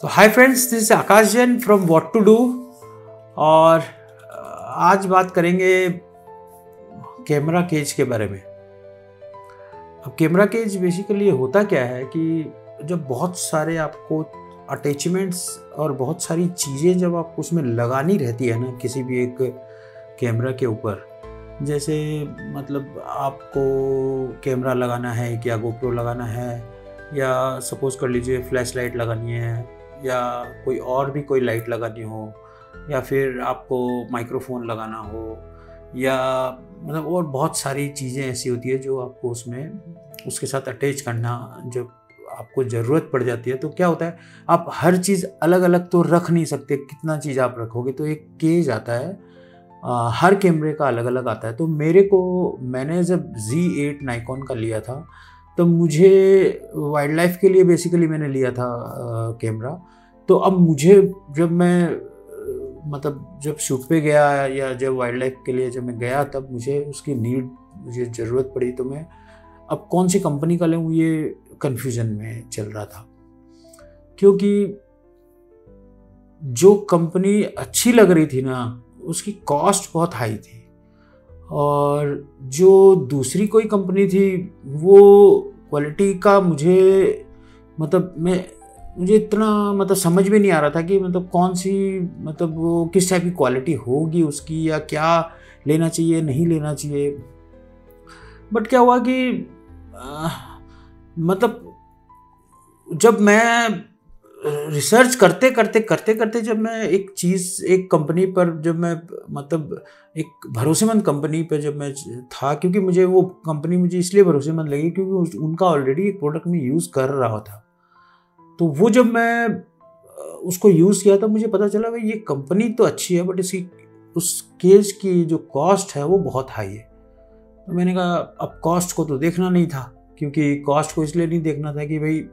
तो hi friends, this is Akash Jain from what to do. और आज बात करेंगे कैमरा केज के बारे में। अब कैमरा केज बेसिकली होता क्या है कि जब बहुत सारे आपको अटैचमेंट्स और बहुत सारी चीज़ें जब आपको उसमें लगानी रहती है ना, किसी भी एक कैमरा के ऊपर, जैसे मतलब आपको कैमरा लगाना है या गोप्रो लगाना है, या सपोज कर लीजिए फ्लैश लाइट लगानी है, या कोई और भी कोई लाइट लगानी हो, या फिर आपको माइक्रोफोन लगाना हो, या मतलब और बहुत सारी चीज़ें ऐसी होती है जो आपको उसमें उसके साथ अटैच करना जब आपको ज़रूरत पड़ जाती है। तो क्या होता है, आप हर चीज़ अलग अलग तो रख नहीं सकते, कितना चीज़ आप रखोगे। तो एक केज आता है, हर कैमरे का अलग अलग आता है। तो मैंने जब Z8 नाइकॉन का लिया था तो मुझे वाइल्ड लाइफ के लिए बेसिकली मैंने लिया था कैमरा। तो अब मुझे जब शूट पे गया या जब वाइल्ड लाइफ के लिए जब मैं गया, तब मुझे ज़रूरत पड़ी। तो मैं अब कौन सी कंपनी का लूँ, ये कन्फ्यूज़न में चल रहा था, क्योंकि जो कंपनी अच्छी लग रही थी ना, उसकी कॉस्ट बहुत हाई थी, और जो दूसरी कोई कंपनी थी वो क्वालिटी का मुझे इतना समझ में नहीं आ रहा था कि कौन सी वो किस टाइप की क्वालिटी होगी उसकी, या क्या लेना चाहिए नहीं लेना चाहिए। बट क्या हुआ कि जब मैं रिसर्च करते करते जब मैं एक कंपनी पर जब मैं एक भरोसेमंद कंपनी पर जब मैं था, क्योंकि मुझे वो कंपनी इसलिए भरोसेमंद लगी क्योंकि उनका ऑलरेडी एक प्रोडक्ट में यूज़ कर रहा था। तो वो जब मैं उसको यूज़ किया था, मुझे पता चला भाई ये कंपनी तो अच्छी है, बट उस केज की जो कॉस्ट है वो बहुत हाई है। तो मैंने कहा अब कॉस्ट को तो देखना नहीं था, क्योंकि कॉस्ट को इसलिए नहीं देखना था कि भाई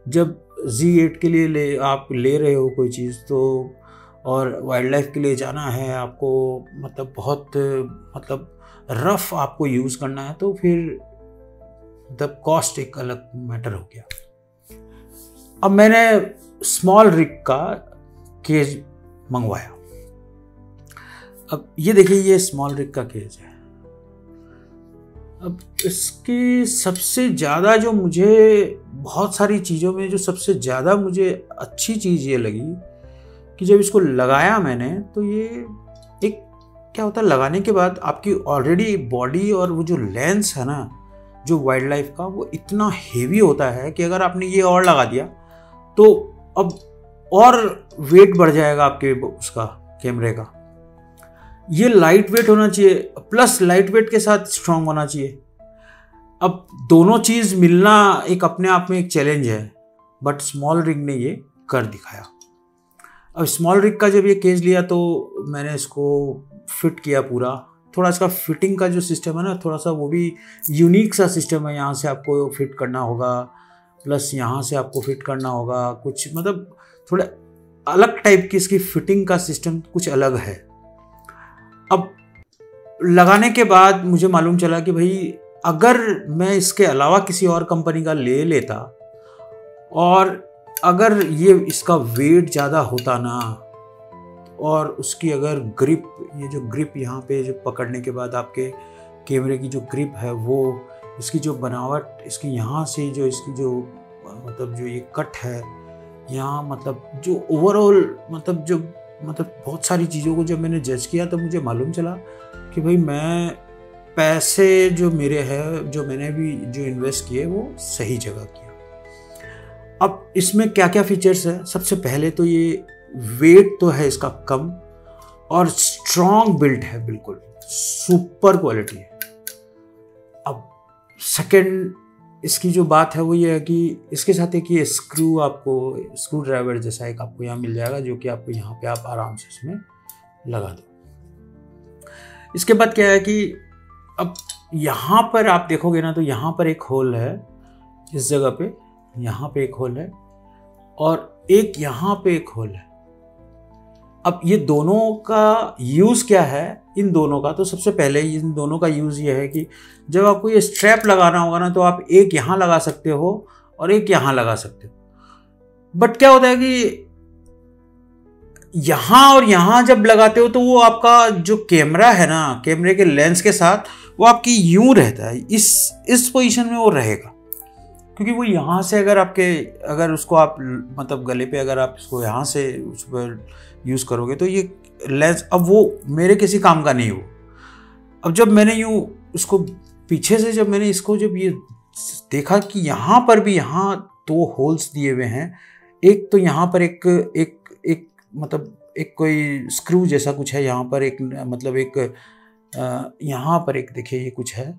जब Z8 के लिए आप ले रहे हो कोई चीज़, तो और वाइल्ड लाइफ के लिए जाना है आपको, बहुत रफ आपको यूज़ करना है, तो फिर कॉस्ट एक अलग मैटर हो गया। अब मैंने स्मॉल रिग का केज मंगवाया। अब ये देखिए, ये स्मॉल रिग का केज है। अब इसकी सबसे ज़्यादा जो मुझे बहुत सारी चीज़ों में जो सबसे ज़्यादा मुझे अच्छी चीज़ ये लगी कि जब इसको लगाया मैंने, तो ये एक क्या होता है, लगाने के बाद आपकी ऑलरेडी बॉडी और वो जो लेंस है ना, जो वाइल्ड लाइफ का, वो इतना हेवी होता है कि अगर आपने ये और लगा दिया तो अब और वेट बढ़ जाएगा आपके उसका कैमरे का। ये लाइट वेट होना चाहिए, प्लस लाइट वेट के साथ स्ट्रांग होना चाहिए। अब दोनों चीज़ मिलना एक अपने आप में एक चैलेंज है, बट स्मॉल रिग ने ये कर दिखाया। अब स्मॉल रिग का जब ये केज लिया तो मैंने इसको फिट किया पूरा। थोड़ा इसका फिटिंग का जो सिस्टम है ना, थोड़ा सा वो भी यूनिक सा सिस्टम है। यहाँ से आपको फिट करना होगा, प्लस यहाँ से आपको फिट करना होगा, कुछ थोड़ा अलग टाइप की इसकी फिटिंग का सिस्टम कुछ अलग है। अब लगाने के बाद मुझे मालूम चला कि भाई अगर मैं इसके अलावा किसी और कंपनी का ले लेता, और अगर ये इसका वेट ज़्यादा होता ना, और उसकी अगर ग्रिप, ये जो ग्रिप यहाँ पे जो पकड़ने के बाद आपके कैमरे की जो ग्रिप है, वो इसकी जो बनावट, इसकी यहाँ से जो इसकी जो जो ये कट है यहाँ, जो ओवरऑल जो बहुत सारी चीज़ों को जब मैंने जज किया, तो मुझे मालूम चला कि भाई मैं पैसे जो मेरे हैं, जो मैंने भी जो इन्वेस्ट किए, वो सही जगह किया। अब इसमें क्या क्या फीचर्स है, सबसे पहले तो ये वेट तो है इसका कम, और स्ट्रॉन्ग बिल्ड है, बिल्कुल सुपर क्वालिटी है। अब सेकंड इसकी जो बात है वो ये है कि इसके साथ एक ये स्क्रू ड्राइवर जैसा एक आपको यहाँ मिल जाएगा, जो कि आपको यहाँ पे आप आराम से इसमें लगा दो। इसके बाद क्या है कि अब यहाँ पर आप देखोगे ना, तो यहाँ पर एक होल है, इस जगह पे यहाँ पे एक होल है, और एक यहाँ पे एक होल है। अब ये दोनों का यूज़ क्या है, इन दोनों का, तो सबसे पहले इन दोनों का यूज़ ये है कि जब आपको ये स्ट्रैप लगाना होगा ना, तो आप एक यहाँ लगा सकते हो और एक यहाँ लगा सकते हो। बट क्या होता है कि यहाँ और यहाँ जब लगाते हो तो वो आपका जो कैमरा है ना, कैमरे के लेंस के साथ वो आपकी यूं रहता है, इस पोजीशन में वो रहेगा, क्योंकि वो यहाँ से अगर उसको आप मतलब गले पे अगर आप इसको यहाँ से उस पर यूज़ करोगे तो ये लेंस अब वो मेरे किसी काम का नहीं हो। अब जब मैंने यूँ उसको पीछे से जब मैंने इसको जब ये देखा कि यहाँ पर भी यहाँ 2 होल्स दिए हुए हैं, एक तो यहाँ पर एक मतलब एक कोई स्क्रू जैसा कुछ है, यहाँ पर एक मतलब एक यहाँ पर एक देखिए ये कुछ है,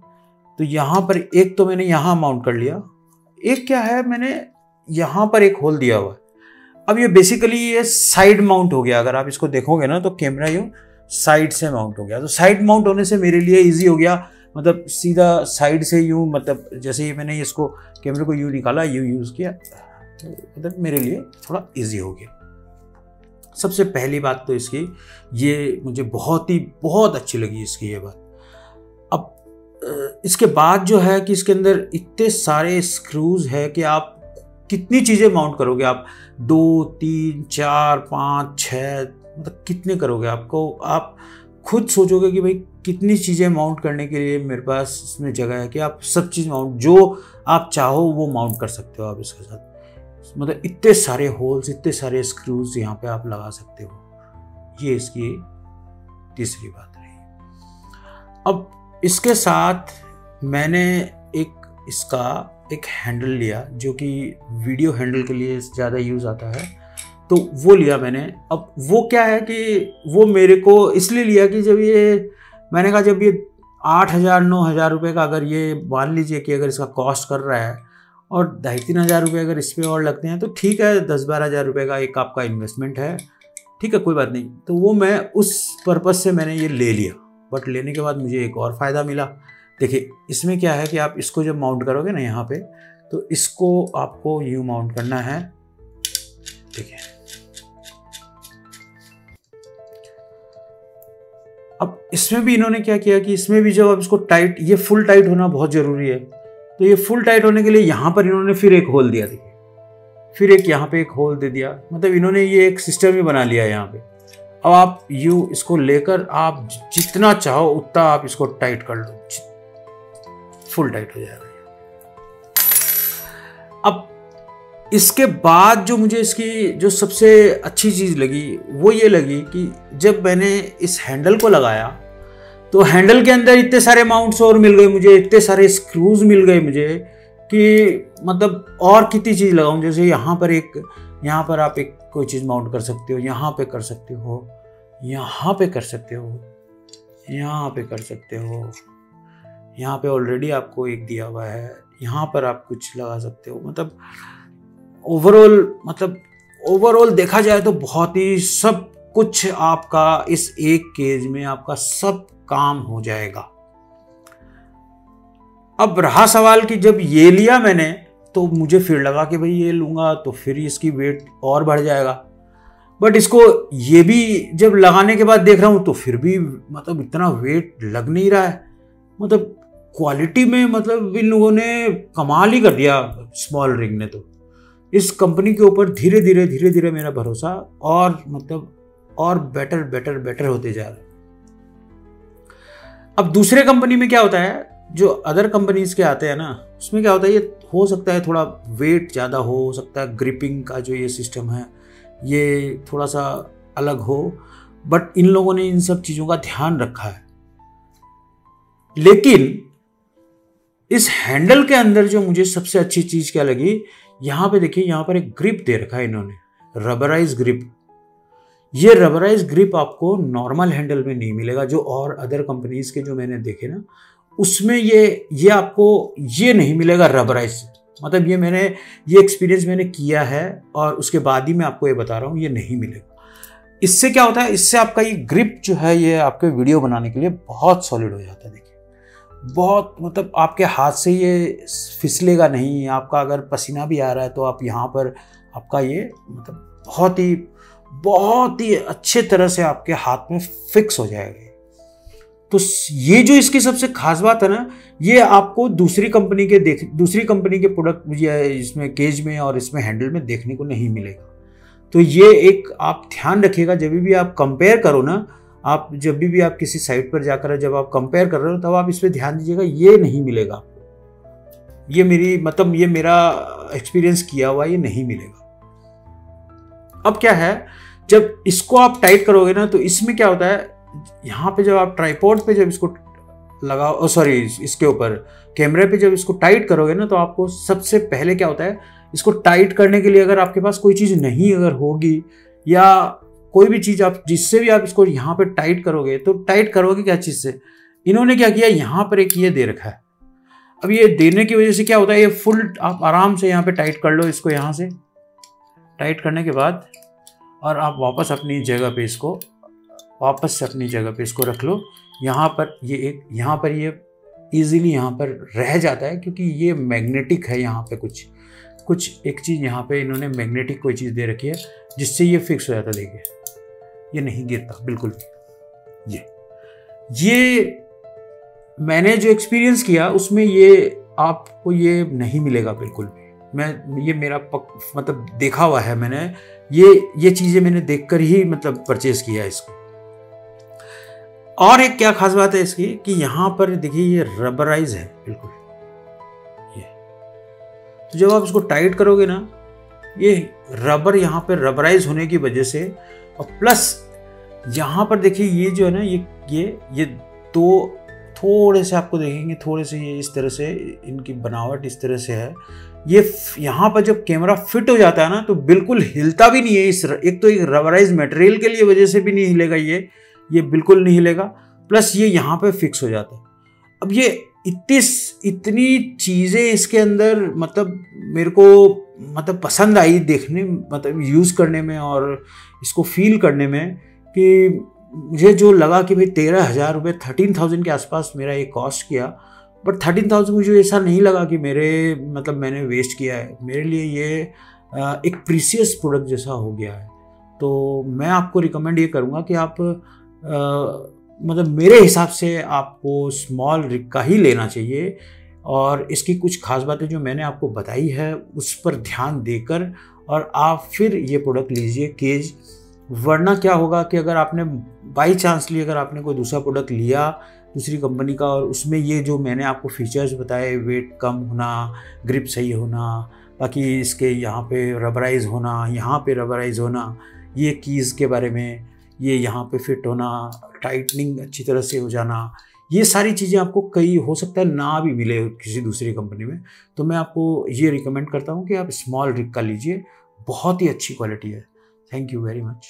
तो यहाँ पर एक तो मैंने यहाँ माउंट कर लिया, एक क्या है मैंने यहाँ पर एक होल दिया हुआ है। अब ये बेसिकली ये साइड माउंट हो गया, अगर आप इसको देखोगे ना तो कैमरा यूँ साइड से माउंट हो गया। तो साइड माउंट होने से मेरे लिए इजी हो गया, मतलब सीधा साइड से यूँ, मतलब जैसे ही मैंने इसको कैमरे को यूँ निकाला, यूँ यूज़ किया, तो मतलब मेरे लिए थोड़ा इजी हो गया। सबसे पहली बात तो इसकी ये मुझे बहुत अच्छी लगी इसकी ये बात। अब इसके बाद जो है कि इसके अंदर इतने सारे स्क्रूज है कि आप कितनी चीज़ें माउंट करोगे, आप 2 3 4 5 6 मतलब कितने करोगे, आपको आप खुद सोचोगे कि भाई कितनी चीज़ें माउंट करने के लिए मेरे पास इसमें जगह है कि आप सब चीज़ माउंट जो आप चाहो वो माउंट कर सकते हो आप इसके साथ। मतलब इतने सारे होल्स, इतने सारे स्क्रूज यहाँ पे आप लगा सकते हो। ये इसकी तीसरी बात रही। अब इसके साथ मैंने इसका एक हैंडल लिया जो कि वीडियो हैंडल के लिए ज़्यादा यूज़ आता है, तो वो लिया मैंने। अब वो क्या है कि वो मेरे को इसलिए लिया कि जब ये मैंने कहा जब ये 8,000-9,000 रुपये का अगर ये मान लीजिए कि अगर इसका कॉस्ट कर रहा है और 2,500-3 हज़ार रुपये अगर इस पर और लगते हैं तो ठीक है, 10-12 हज़ार रुपये का एक आपका इन्वेस्टमेंट है, ठीक है कोई बात नहीं। तो वो मैं उस पर्पज़ से मैंने ये ले लिया। बट लेने के बाद मुझे एक और फ़ायदा मिला। देखिए इसमें क्या है कि आप इसको जब माउंट करोगे ना यहाँ पे, तो इसको आपको यूँ माउंट करना है। देखिए अब इसमें भी इन्होंने क्या किया कि इसमें भी जब आप इसको टाइट, ये फुल टाइट होना बहुत ज़रूरी है, तो ये फुल टाइट होने के लिए यहाँ पर इन्होंने फिर एक होल दिया। देखिए फिर एक यहाँ पे एक होल दे दिया, मतलब इन्होंने ये एक सिस्टम ही बना लिया यहाँ पे। अब आप यूँ इसको लेकर आप जितना चाहो उतना आप इसको टाइट कर लो, फुल टाइट हो जाएगा। अब इसके बाद जो मुझे इसकी जो सबसे अच्छी चीज़ लगी वो ये लगी कि जब मैंने इस हैंडल को लगाया तो हैंडल के अंदर इतने सारे माउंट्स और मिल गए मुझे, इतने सारे स्क्रूज मिल गए मुझे कि मतलब और कितनी चीज़ लगाऊं। जैसे यहाँ पर आप एक कोई चीज़ माउंट कर सकते हो, यहाँ पे कर सकते हो, यहाँ पे कर सकते हो, यहाँ पे कर सकते हो, यहाँ पे ऑलरेडी आपको एक दिया हुआ है, यहाँ पर आप कुछ लगा सकते हो। मतलब ओवरऑल देखा जाए तो बहुत ही सब कुछ आपका इस एक केज में आपका सब काम हो जाएगा। अब रहा सवाल कि जब ये लिया मैंने तो मुझे फिर लगा कि भाई ये लूँगा तो फिर इसकी वेट और बढ़ जाएगा। बट इसको ये भी जब लगाने के बाद देख रहा हूँ तो फिर भी मतलब इतना वेट लग नहीं रहा है। मतलब क्वालिटी में मतलब इन लोगों ने कमाल ही कर दिया, स्मॉल रिंग ने। तो इस कंपनी के ऊपर धीरे धीरे मेरा भरोसा और मतलब और बेटर होते जा रहा है। अब दूसरे कंपनी में क्या होता है, जो अदर कंपनीज के आते हैं ना, उसमें क्या होता है, ये हो सकता है थोड़ा वेट ज़्यादा हो सकता है, ग्रिपिंग का जो ये सिस्टम है ये थोड़ा सा अलग हो, बट इन लोगों ने इन सब चीज़ों का ध्यान रखा है। लेकिन इस हैंडल के अंदर जो मुझे सबसे अच्छी चीज़ क्या लगी, यहाँ पे देखिए, यहाँ पर एक ग्रिप दे रखा है इन्होंने, रबराइज ग्रिप। ये रबराइज ग्रिप आपको नॉर्मल हैंडल में नहीं मिलेगा। जो और अदर कंपनीज के जो मैंने देखे ना, उसमें ये आपको ये नहीं मिलेगा रबराइज। मतलब ये एक्सपीरियंस मैंने किया है और उसके बाद ही मैं आपको ये बता रहा हूँ, ये नहीं मिलेगा। इससे क्या होता है, इससे आपका ये ग्रिप जो है ये आपके वीडियो बनाने के लिए बहुत सॉलिड हो जाता है। देखिए बहुत मतलब आपके हाथ से ये फिसलेगा नहीं। आपका अगर पसीना भी आ रहा है तो आप यहाँ पर आपका ये मतलब बहुत ही अच्छे तरह से आपके हाथ में फिक्स हो जाएगा। तो ये जो इसकी सबसे खास बात है ना, ये आपको दूसरी कंपनी के प्रोडक्ट या इसमें केज में और इसमें हैंडल में देखने को नहीं मिलेगा। तो ये एक आप ध्यान रखिएगा, जब भी आप कंपेयर करो ना, आप जब भी आप किसी साइट पर जाकर जब आप कंपेयर कर रहे हो, तब आप इस पे ध्यान दीजिएगा, ये नहीं मिलेगा आपको। ये ये मेरा एक्सपीरियंस किया हुआ, ये नहीं मिलेगा। अब क्या है, जब इसको आप टाइट करोगे ना, तो इसमें क्या होता है, यहाँ पे जब आप ट्राइपॉड पे जब इसको लगाओ, सॉरी इसके ऊपर कैमरे पे जब इसको टाइट करोगे ना, तो आपको सबसे पहले क्या होता है, इसको टाइट करने के लिए अगर आपके पास कोई चीज़ नहीं अगर होगी, या कोई भी चीज़ आप जिससे भी आप इसको यहाँ पे टाइट करोगे, तो टाइट करोगे क्या चीज़ से, इन्होंने क्या किया, यहाँ पर एक ये दे रखा है। अब ये देने की वजह से क्या होता है, ये फुल आप आराम से यहाँ पे टाइट कर लो इसको, यहाँ से टाइट करने के बाद, और आप वापस अपनी जगह पे इसको रख लो। यहाँ पर ये इजीली यहाँ पर रह जाता है, क्योंकि ये मैग्नेटिक है। यहाँ पे कुछ एक चीज़ यहाँ पे इन्होंने मैग्नेटिक कोई चीज़ दे रखी है, जिससे ये फिक्स हो जाता है। देखिए, ये नहीं गिरता बिल्कुल भी। ये मैंने जो एक्सपीरियंस किया उसमें ये आपको ये नहीं मिलेगा बिल्कुल भी। ये मेरा मतलब देखा हुआ है मैंने, ये चीज़ें मैंने देखकर ही मतलब परचेज किया इसको। और एक क्या खास बात है इसकी, कि यहाँ पर देखिए ये रबराइज है बिल्कुल। ये तो जब आप इसको टाइट करोगे ना, ये रबर यहाँ पर रबराइज होने की वजह से, और प्लस यहाँ पर देखिए ये जो है ना, ये दो थोड़े से आपको देखेंगे, थोड़े से ये इस तरह से इनकी बनावट इस तरह से है। ये यहाँ पर जब कैमरा फिट हो जाता है ना, तो बिल्कुल हिलता भी नहीं है। एक तो एक रबराइज मटेरियल के लिए वजह से भी नहीं हिलेगा, ये बिल्कुल नहीं हिलेगा। प्लस ये यहाँ पे फिक्स हो जाता है। अब ये इतनी चीज़ें इसके अंदर मतलब मेरे को मतलब पसंद आई देखने, मतलब यूज़ करने में और इसको फील करने में, कि मुझे जो लगा कि भाई 13,000 रुपये 13,000 के आसपास मेरा ये कॉस्ट किया। बट 13,000 मुझे ऐसा नहीं लगा कि मैंने वेस्ट किया है। मेरे लिए ये एक प्रीशियस प्रोडक्ट जैसा हो गया है। तो मैं आपको रिकमेंड ये करूँगा कि आप मतलब मेरे हिसाब से आपको स्मॉल रिग का ही लेना चाहिए, और इसकी कुछ खास बातें जो मैंने आपको बताई है उस पर ध्यान देकर और आप फिर ये प्रोडक्ट लीजिए केज। वरना क्या होगा कि अगर आपने बाई चांसली अगर आपने कोई दूसरा प्रोडक्ट लिया दूसरी कंपनी का, और उसमें ये जो मैंने आपको फीचर्स बताए, वेट कम होना, ग्रिप सही होना, बाकी इसके यहाँ पे रबराइज होना, यहाँ पे रबराइज होना, ये कीज़ के बारे में, ये यहाँ पे फिट होना, टाइटनिंग अच्छी तरह से हो जाना, ये सारी चीज़ें आपको कई हो सकता है ना भी मिले किसी दूसरी कंपनी में। तो मैं आपको ये रिकमेंड करता हूँ कि आप स्मॉल रिग का लीजिए, बहुत ही अच्छी क्वालिटी है। Thank you very much.